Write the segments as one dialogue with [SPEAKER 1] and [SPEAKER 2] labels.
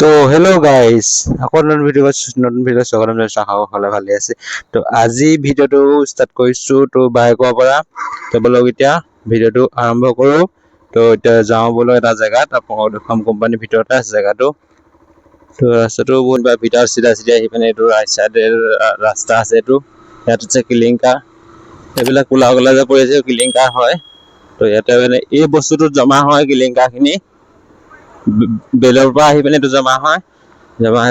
[SPEAKER 1] তো hello' guys, আকৌ নতুন ভিডিঅ' স্বাগতম জনাইছোঁ। আশা সকলে ভালে আছে। তো আজি ভিডিঅ'টো ষ্টাৰ্ট কৰিছোঁ তো বাইকৰ পৰা। তো বলক এতিয়া ভিডিঅ'টো আৰম্ভ কৰোঁ। তো এতিয়া যাওঁ বলক এটা জেগাত, আপোনালোকক দেখুৱাম কোম্পানীৰ ভিতৰতে আছে জেগাটো। তো ৰাস্তাটো বহুত ভিতৰ চিধা আহি পিনে এইটো ৰাইট চাইডে ৰাস্তা আছে। এইটো ইয়াত আছে কিলিংকাৰ, এইবিলাক কোলা কোলা যে পৰিছে কিলিংকাৰ হয়। তো ইয়াতে মানে এই বস্তুটো জমা হয়, কিলিংকাৰখিনি বেলৰ পৰা আহি পিনে এইটো জমা হৈ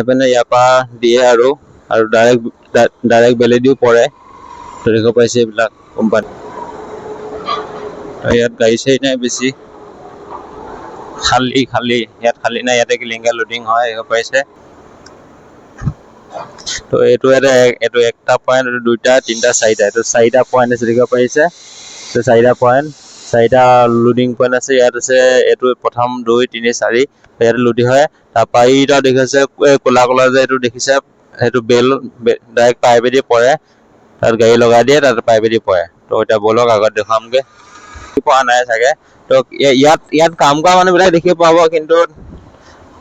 [SPEAKER 1] পিনে ইয়াৰ পৰা দিয়ে আৰু ডাইৰেক্ট বেলেদিও পৰে। তো দেখিব পাইছে এইবিলাক কোম্পানী। ইয়াত গাড়ী চাড়ী নাই বেছি, খালী ইয়াত খালী নাই। ইয়াতে কিলিংকাৰ লোডিং হয়, দেখিব পাইছে। তো এইটো একটা পইণ্ট, দুটা তিনিটা চাৰিটা, এইটো চাৰিটা পইণ্ট আছে, দেখিব পাৰিছে। তো চাৰিটা লোডিং পইণ্ট আছে। ইয়াত আছে এইটো প্ৰথম 2, 3, 4 ইয়াত লোডিং হয়। তাৰপৰা এইটা দেখিছে কোলা কোলা যে এইটো দেখিছে, সেইটো বেল ডাইৰেক্ট পাইপেদি পৰে। তাত গাড়ী লগাই দিয়ে, তাত পাইপেদি পৰে। তো এতিয়া বলক আগত দেখুৱামগে। পোৱা নাই চাগে। তো ইয়াত কাম কৰা মানুহবিলাক দেখি পাব,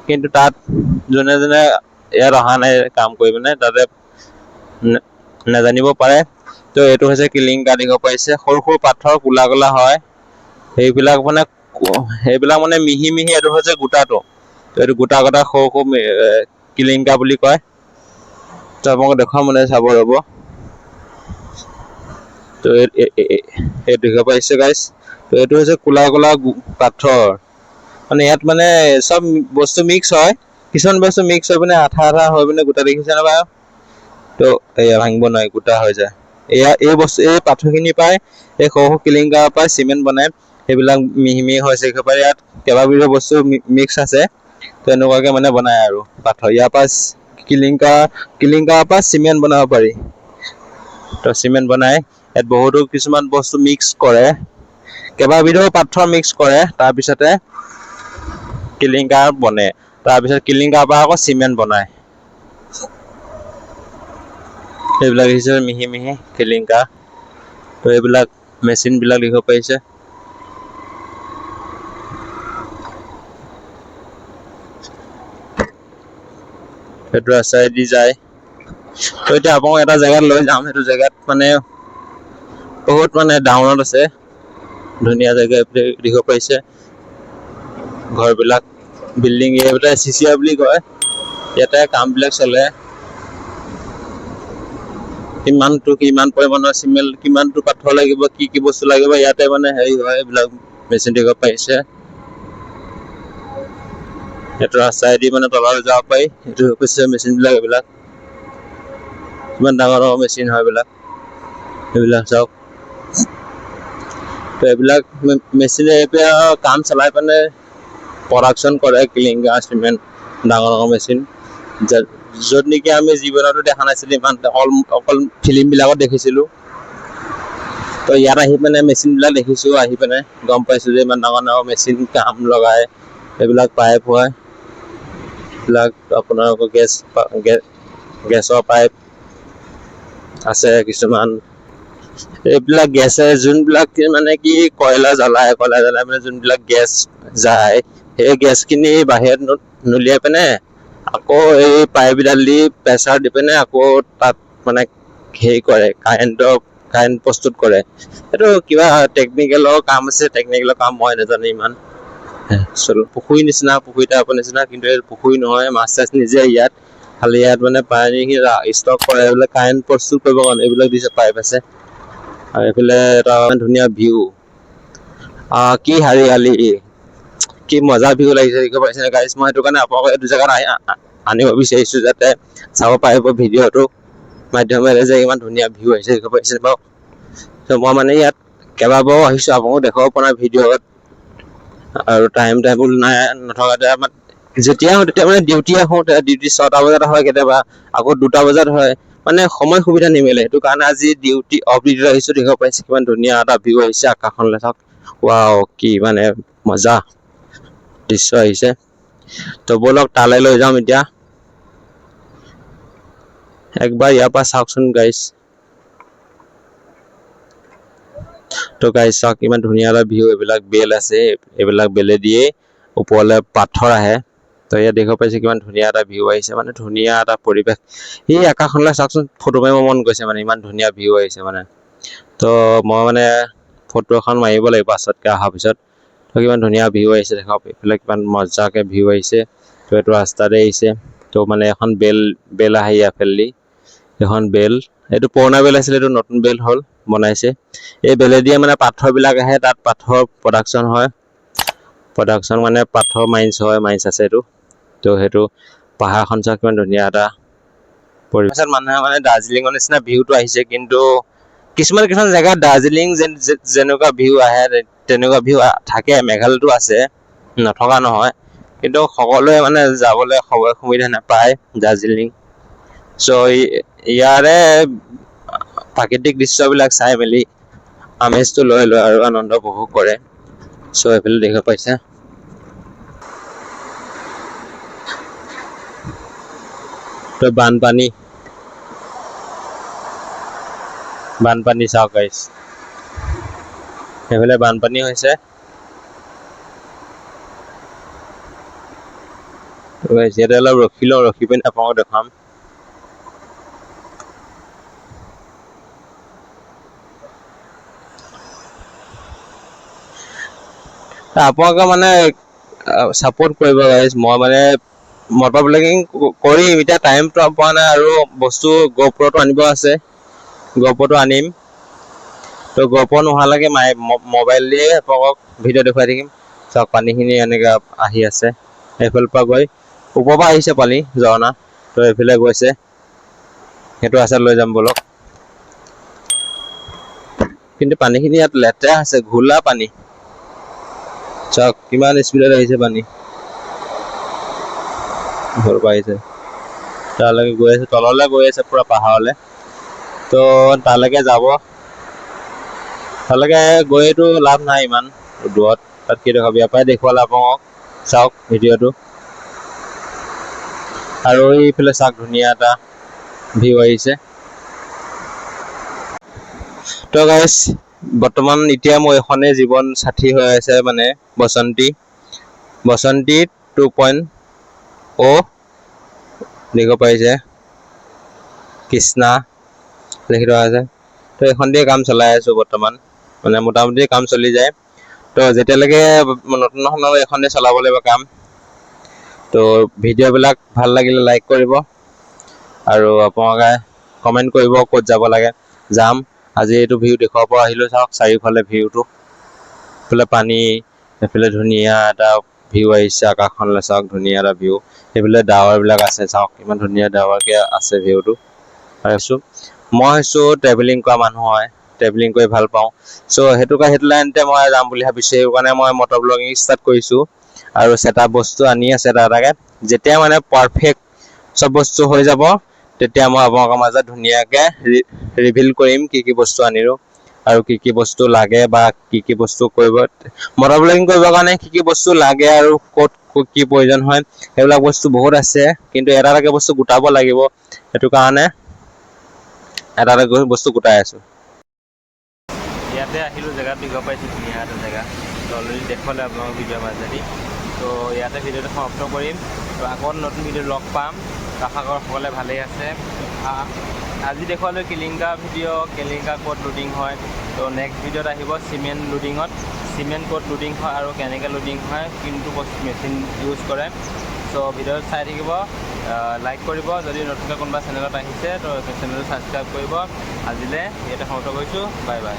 [SPEAKER 1] কিন্তু তাত যোনে ইয়াত অহা নাই কাম কৰি পিনে, তাতে নাজানিব পাৰে। তো এইটো হৈছে কিলিংকাৰ, দেখিব পাৰিছে। সৰু সৰু পাথৰ কোলা কোলা হয়, সেইবিলাক মানে মিহি মিহি। এইটো হৈছে গোটাটো। তো এইটো গোটা সৰু সৰু কিলিংকাৰ বুলি কয়। তো আপোনালোকক দেখুৱাম মানে চাব ৰ'ব। তো এইটো দেখিব পাৰিছে গাইছ। তো এইটো হৈছে কোলা কোলা পাথৰ। মানে ইয়াত মানে চব বস্তু মিক্স হয়, কিছুমান বস্তু মিক্স হৈ পিনে আঠা হৈ পিনে গোটা দেখিছে না বাৰু। তো এয়া ভাঙিব নোৱাৰি, গোটা হৈ যায়। এই পাথৰখিনি পাই এই সৰু সৰু কিলিংকাৰৰ পৰা চিমেণ্ট বনাই, সেইবিলাক মিহি মিহি হৈছে। একেবাৰে ইয়াত কেইবাবিধৰ বস্তু মিক্স আছে। তো এনেকুৱাকে মানে বনাই আৰু পাথৰ। ইয়াৰ পৰা কিলিংকাৰৰ পৰা চিমেণ্ট বনাব পাৰি। তো চিমেণ্ট বনাই ইয়াত বহুতো কিছুমান বস্তু মিক্স কৰে, কেইবাবিধৰ পাথৰ মিক্স কৰে, তাৰপিছতে কিলিংকাৰ বনে। তাৰপিছত কিলিংকাৰৰ পৰা আকৌ চিমেণ্ট বনায়। এইবিলাক হৈছে মিহি মিহি কিলিংকাৰ। তো এইবিলাক মেচিন বিলাক দেখিব পাৰিছে। সেইটো ৰাস্তাইদি যায়। তো এতিয়া আপোনাক এটা জেগাত লৈ যাম। সেইটো জেগাত মানে বহুত মানে ডাউনত আছে, ধুনীয়া জেগা দেখিব পাৰিছে। ঘৰবিলাক, বিল্ডিং, এইবিলাক চিচিয়া বুলি কয়। ইয়াতে কামবিলাক চলে। কিমান পৰিমাণৰ চিমেণ্ট, কিমানটো পাথৰ লাগিব, কি কি বস্তু লাগিব, ইয়াতে মানে হেৰি হয়। এইবিলাক মেচিন দেখিব পাৰিছে। এইটো ৰাস্তাইদি মানে তললৈ যাব পাৰি। এইটো হৈছে মেচিন বিলাক। এইবিলাক কিমান ডাঙৰ ডাঙৰ মেচিন হয় এইবিলাক চাওক। তো এইবিলাক মেচিনে এতিয়া কাম চলাই পিনে প্ৰডাকশ্যন কৰে কিলিংকাৰ, চিমেণ্ট, ডাঙৰ ডাঙৰ মেচিন, য'ত নেকি আমি জীৱনতো দেখা নাছিলো। ইমান অকল ফিল্ম বিলাকত দেখিছিলো। তো ইয়াত আহি পিনে মেচিন বিলাক দেখিছো, আহি পিনে গম পাইছো যে ইমান ডাঙৰ ডাঙৰ মেচিন কাম লগাই। এইবিলাক পাইপ হয়, এইবিলাক আপোনালোকৰ গেছৰ পাইপ আছে কিছুমান। এইবিলাক গেছে যোনবিলাক মানে কি কয়লা জ্বলাই মানে যোনবিলাক গেছ যায়, সেই গেছখিনি বাহিৰত নুলিয়াই পিনে আকৌ এই পাইপডাল দি প্ৰেছাৰ দি পিনে আকৌ তাত মানে হেৰি কৰে, কাৰেণ্ট প্ৰস্তুত কৰে। এইটো কিবা টেকনিকেলৰ কাম আছে। টেকনিকেলৰ কাম মই নাজানো ইমান। পুখুৰী টাইপৰ নিচিনা, কিন্তু এই পুখুৰী নহয়। মাছ চাছ নিজে ইয়াত, খালি ইয়াত মানে পানীখিনি ষ্টক কৰে, এইবিলাক কাৰেণ্ট প্ৰস্তুত কৰিব কাৰণে এইবিলাক দিছে, পাইপ আছে। আৰু এইফালে এটা ধুনীয়া ভিউ, কি হাৰিয়ালি, কি মজা ভিউ লাগিছে। দেখিব পাইছে গাইছ। মই সেইটো কাৰণে আপোনালোকক এইটো জেগাত আনিব বিচাৰিছো, যাতে চাব পাৰিব ভিডিঅ'টো মাধ্যমেৰে যে ইমান ধুনীয়া ভিউ আহিছে। দেখিব পাইছে বাৰু। তো মই মানে ইয়াত কেইবাবাৰো আহিছো, আপোনালোকক দেখাব পৰা ভিডিঅ'ত। আৰু টাইম টেবুল নাই, নথকাতে যেতিয়া আহোঁ তেতিয়া মানে ডিউটি আহোঁ। ডিউটি 6টা বজাত হয়, কেতিয়াবা আকৌ 2টা বজাত হয়। মানে সময় সুবিধা নিমিলে। সেইটো কাৰণে আজি ডিউটি অফ ডিউটিত আহিছো। দেখিব পাইছে কিমান ধুনীয়া এটা ভিউ আহিছে আকাশখনলৈ চাওক। ৱাও, কি মানে মজা দৃশ্য আহিছে। তো বলক তালৈ লৈ যাম এতিয়া। একবাৰ ইয়াৰ পৰা চাওকচোন গাইছ। তো গাইছ চাওক ইমান ধুনীয়া এটা ভিউ। এইবিলাক বেল আছে, এইবিলাক বেলে দিয়ে ওপৰলৈ পাথৰ আহে। তো ইয়াত দেখিব পাইছে কিমান ধুনীয়া এটা ভিউ আহিছে, মানে ধুনীয়া এটা পৰিৱেশ। এই আকাশখনলৈ চাওকচোন, ফটো মাৰিব মন গৈছে, মানে ইমান ধুনীয়া ভিউ আহিছে মানে। তো মই মানে ফটো এখন মাৰিব লাগিব পাছতকৈ অহাৰ পিছত। তো কিমান ধুনীয়া ভিউ আহিছে দেখক, এইফালে কিমান মজাকৈ ভিউ আহিছে। তো এইটো ৰাস্তাতে আহিছে। তো মানে এখন বেল আহে ইয়াৰফালেদি, এখন বেল, এইটো পুৰণা বেল আছিলে, এইটো নতুন বেল হ'ল বনাইছে। এই বেলেদিয়ে মানে পাথৰবিলাক আহে, তাত পাথৰ প্ৰডাকশ্যন হয়। প্ৰডাকশ্যন মানে পাথৰ মাইন্স হয়, মাইন্স আছে এইটো। তো সেইটো পাহাৰখন চাওক কিমান ধুনীয়া এটা পৰিৱেশ। মানুহে মানে দাৰ্জিলিঙৰ নিচিনা ভিউটো আহিছে, কিন্তু কিছুমান জেগাত দাৰ্জিলিং যেনেকুৱা ভিউ আহে তেনেকুৱা ভিউ থাকে, মেঘালয়তো আছে, নথকা নহয়, কিন্তু সকলোৱে মানে যাবলৈ সুবিধা নাপায় দাৰ্জিলিং। চ' ইয়াৰে প্ৰাকৃতিক দৃশ্যবিলাক চাই মেলি আমেজটো লৈ লয় আৰু আনন্দ উপভোগ কৰে। চ' এইফালে দেখিব পাইছে তো বানপানী চাওক গাইছ, সেইফালে বানপানী হৈছে। ইয়াতে অলপ ৰখি লওঁ, ৰখি পিনে আপোনালোকক দেখাম। আপোনালোকে মানে ছাপোৰ্ট কৰিব গাইছ। মই মানে মটৰ ব্লগিং কৰিম, এতিয়া টাইমটো পোৱা নাই, আৰু বস্তু GoProটো আনিব আছে, GoProটো আনিম। তো GoPro নোহোৱালৈকে মোবাইল দিয়ে আপোনালোকক ভিডিঅ' দেখুৱাই থাকিম। চাওক পানীখিনি এনেকৈ আহি আছে, এইফালৰ পৰা গৈ ওপৰৰ পৰা আহিছে পানী ঝৰ্ণা। তো এইফালে গৈছে, সেইটো আছে, লৈ যাম বলক। কিন্তু পানীখিনি ইয়াত লেতেৰা আছে, ঘোলা পানী। চাওক কিমান স্পীডত আহিছে পানী, ঘৰ পৰা আহিছে, তালৈকে গৈ আছে, তললৈ গৈ আছে পুৰা পাহাৰলৈ। তো তালৈকে যাব, তালৈকে গৈতো লাভ নাই ইমান দূৰত, তাত কি দেখাব, ইয়াৰ পৰাই দেখুৱালে আপোনালোকক। চাওক ভিডিঅ'টো, আৰু এইফালে চাওক ধুনীয়া এটা ভিউ আহিছে। তো গাইছ, বৰ্তমান এতিয়া মোৰ এইখনেই জীৱন সাথী হৈ আছে, মানে বসন্তী 2.0 দেখিব পাৰিছে, কৃষ্ণা লিখি থোৱা আছে। তো এইখন দিয়ে কাম চলাই আছোঁ বৰ্তমান, মানে মোটামুটি কাম চলি যায়। তো যেতিয়ালৈকে নতুন নহয় এইখনেই চলাব লাগিব কাম। তো ভিডিঅ'বিলাক ভাল লাগিলে লাইক কৰিব, আৰু আপোনালোকে কমেণ্ট কৰিব ক'ত যাব লাগে, যাম। আজি এইটো ভিউ দেখুৱাব পৰা আহিলোঁ। চাওক চাৰিওফালে ভিউটো, এইফালে পানী, এইফালে ধুনীয়া এটা ভিউ আহিছে, আকাশখনলৈ চাওক ধুনীয়া এটা ভিউ। সেইফালে ডাৱৰবিলাক আছে, চাওক ইমান ধুনীয়া ডাৱৰকৈ আছে ভিউটো। মই হৈছোঁ ট্ৰেভেলিং কৰা মানুহ হয়, ট্ৰেভেলিং কৰি ভাল পাওঁ। চ' সেইটো লাইনতে মই যাম বুলি ভাবিছোঁ, সেইকাৰণে মই মটৰ ব্লগিং ষ্টাৰ্ট কৰিছোঁ। আৰু ছেটআপ বস্তু আনি আছে এটাকে, যেতিয়া মানে পাৰফেক্ট চব বস্তু হৈ যাব, তেতিয়া মই আপোনালোকৰ মাজত ধুনীয়াকৈ ৰিভিল কৰিম কি কি বস্তু আনিলোঁ, আৰু কি কি বস্তু লাগে, বা কি কি বস্তু কৰিব, মটৰ ব্লগিং কৰিবৰ কাৰণে কি কি বস্তু লাগে আৰু ক'ত কি প্ৰয়োজন হয়, সেইবিলাক বস্তু বহুত আছে। কিন্তু এটা এটাকে বস্তু গোটাব লাগিব, সেইটো কাৰণে এটা বস্তু গোটাই আছোঁ। ইয়াতে আহিলোঁ, জেগাত দেখিব পাইছোঁ ধুনীয়া এটা জেগা, অলৰেডি দেখুৱালে আপোনালোকৰ ভিডিঅ'ৰ মাজেদি। তো ইয়াতে ভিডিঅ'টো সমাপ্ত কৰিম। তো আকৌ নতুন ভিডিঅ' লগ পাম, আশা কৰোঁ সকলোৱে ভালেই আছে। আজি দেখুৱালোঁ কিলিংকা ভিডিঅ', কিলিংকা ক'ত লোডিং হয়। তো নেক্সট ভিডিঅ'ত আহিব চিমেণ্ট লোডিঙত, চিমেণ্ট ক'ত লোডিং হয় আৰু কেনেকৈ লোডিং হয়, কোনটো বস্তু মেচিন ইউজ কৰে। চ' ভিডিঅ'টো চাই থাকিব, লাইক কৰিব। যদি নতুনকৈ কোনোবা চেনেলত আহিছে তো চেনেলটো ছাবস্ক্ৰাইব কৰিব। আজিলৈ ইয়াতে সমাপ্ত কৰিছোঁ, বাই বাই।